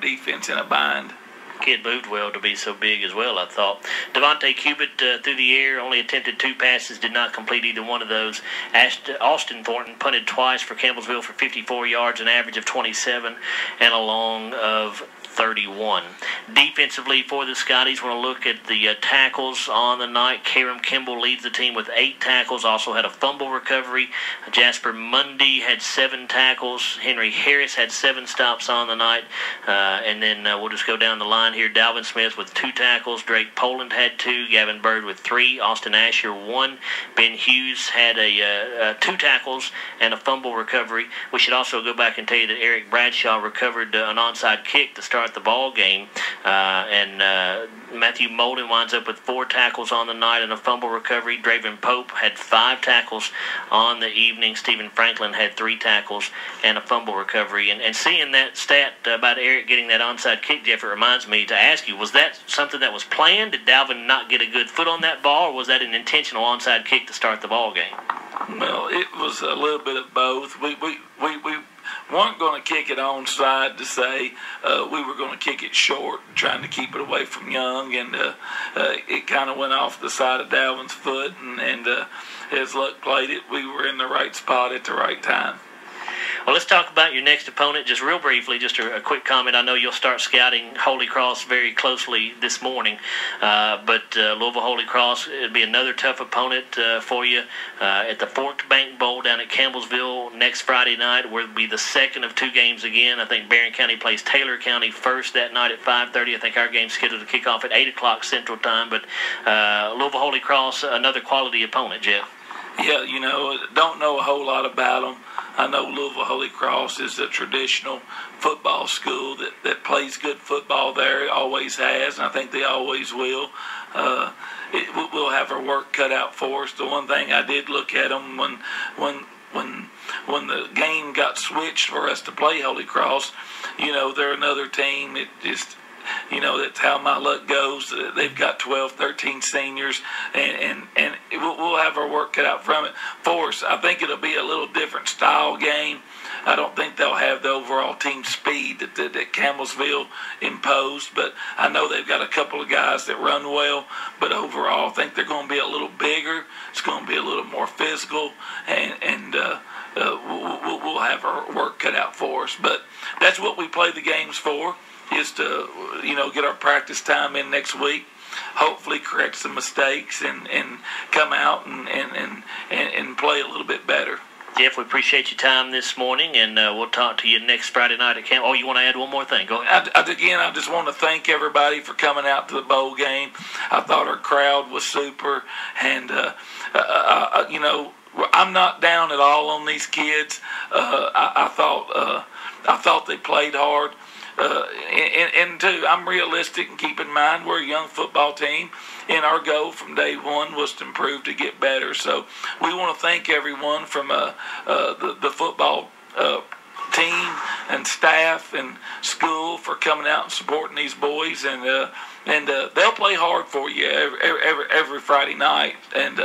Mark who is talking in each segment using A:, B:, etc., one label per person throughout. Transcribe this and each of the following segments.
A: defense in a bind.
B: Kid moved well to be so big as well, I thought. Devontae Cubitt through the air, only attempted 2 passes, did not complete either one of those. Austin Thornton punted twice for Campbellsville for 54 yards, an average of 27, and a long of 31. Defensively for the Scotties, want to look at the tackles on the night. Karam Kimball leads the team with 8 tackles, also had a fumble recovery. Jasper Mundy had 7 tackles. Henry Harris had 7 stops on the night. And then we'll just go down the line here. Dalvin Smith with 2 tackles. Drake Poland had 2. Gavin Bird with 3. Austin Asher 1. Ben Hughes had 2 tackles and a fumble recovery. We should also go back and tell you that Eric Bradshaw recovered an onside kick to start the ball game, and Matthew Molden winds up with 4 tackles on the night and a fumble recovery. Draven Pope had 5 tackles on the evening. Stephen Franklin had 3 tackles and a fumble recovery. And seeing that stat about Eric getting that onside kick, Jeff, it reminds me to ask you, was that something that was planned? Did Dalvin not get a good foot on that ball, or was that an intentional onside kick to start the ball game?
A: Well, it was a little bit of both. We weren't going to kick it onside to say we were going to kick it short, trying to keep it away from Young, and it kind of went off the side of Dalvin's foot, and as luck played it, we were in the right spot at the right time.
B: Well, let's talk about your next opponent just real briefly, just a quick comment. I know you'll start scouting Holy Cross very closely this morning, but Louisville Holy Cross, it'll be another tough opponent for you at the Forked Bank Bowl down at Campbellsville next Friday night, where it'll be the second of 2 games again. I think Barron County plays Taylor County first that night at 5:30. I think our game's scheduled to kick off at 8 o'clock Central Time, but Louisville Holy Cross, another quality opponent, Jeff.
A: Yeah, don't know a whole lot about them. I know Louisville Holy Cross is a traditional football school that plays good football there. It always has, and I think they always will. We'll have our work cut out for us. The one thing I did look at them when the game got switched for us to play Holy Cross, they're another team. It just... that's how my luck goes. They've got 12, 13 seniors, and we'll have our work cut out from it for us. I think it'll be a little different style game. I don't think they'll have the overall team speed that Campbellsville imposed, but I know they've got a couple of guys that run well, but overall I think they're going to be a little bigger. It's going to be a little more physical, and we'll have our work cut out for us. But that's what we play the games for, is to get our practice time in next week, hopefully correct some mistakes, and come out and play a little bit better.
B: Jeff, we appreciate your time this morning, and we'll talk to you next Friday night at camp. Oh, you want to add one more thing? Go ahead.
A: I just want to thank everybody for coming out to the bowl game. I thought our crowd was super, and I'm not down at all on these kids. I thought they played hard. And too, I'm realistic, and keep in mind we're a young football team, and our goal from day one was to improve, to get better. So we want to thank everyone from the football team and staff and school for coming out and supporting these boys, and they'll play hard for you every Friday night, and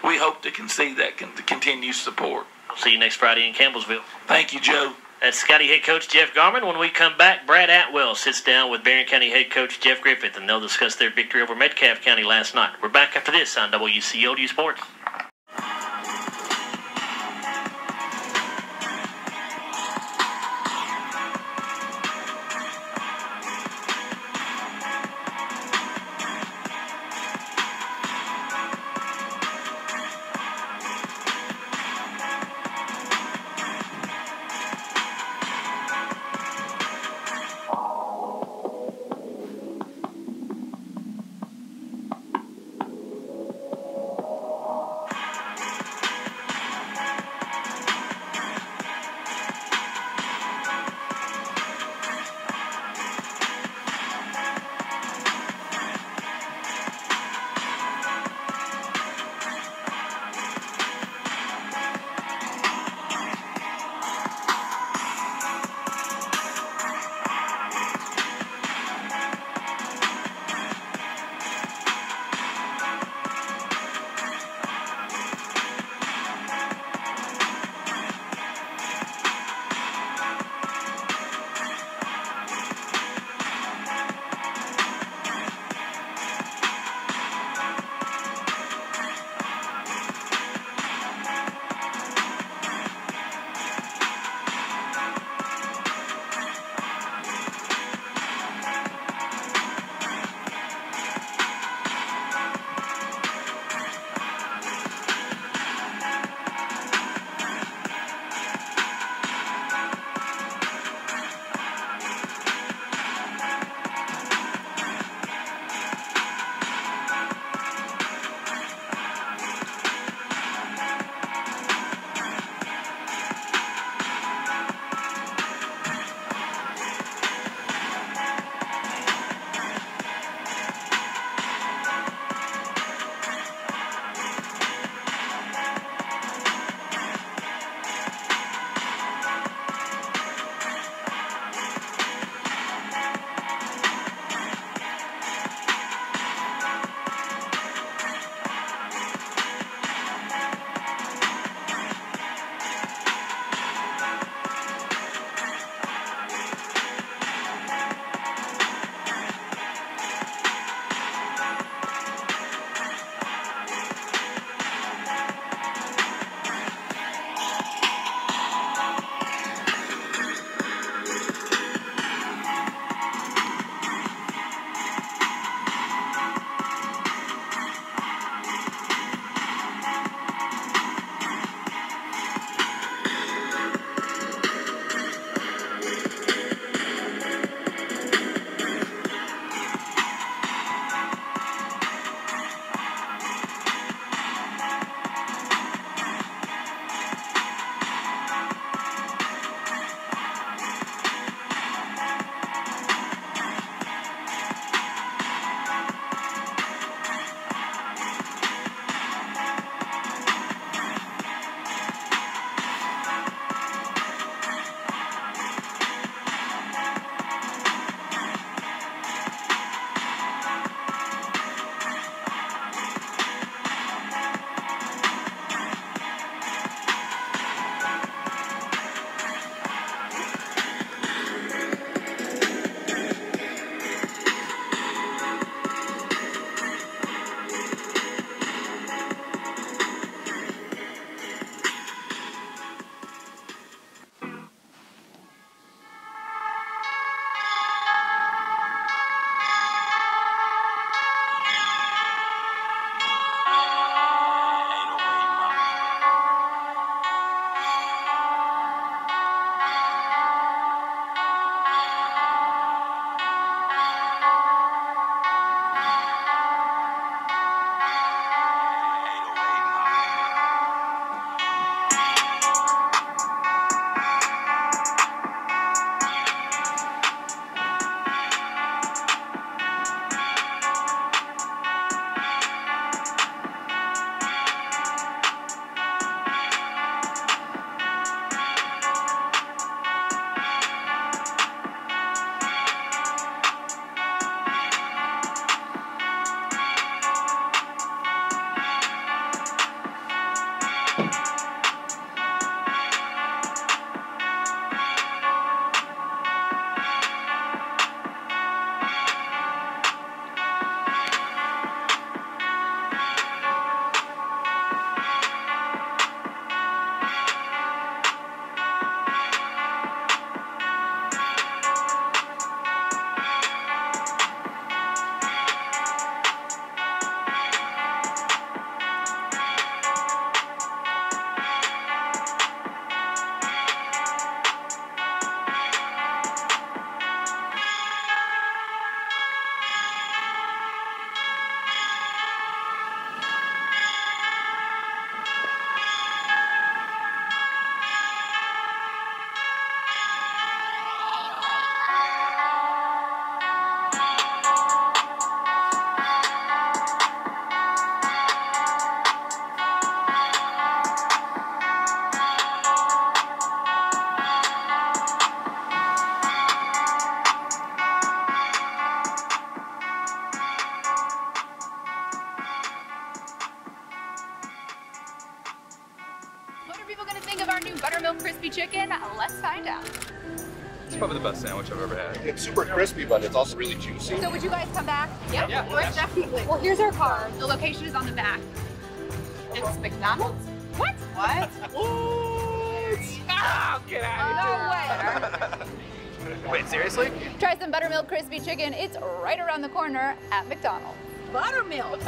A: we hope to see that continued support.
B: See you next Friday in Campbellsville.
A: Thank you, Joe.
B: That's Scotty head coach Jeff Garman. When we come back, Brad Atwell sits down with Barron County head coach Jeff Griffith, and they'll discuss their victory over Metcalfe County last night. We're back after this on WCOD Sports.
C: chicken? Let's find out.
D: It's probably the best sandwich I've ever had.
E: It's super crispy, but it's also really juicy.
C: So would you guys come back?
F: Yep.
D: Yeah.
F: Most definitely.
C: Well, here's our card. The location is on the back.
F: It's McDonald's.
C: What?
F: What?
D: Oh, get out
C: No way.
D: Wait, seriously?
C: Try some buttermilk crispy chicken. It's right around the corner at McDonald's.
F: Buttermilk.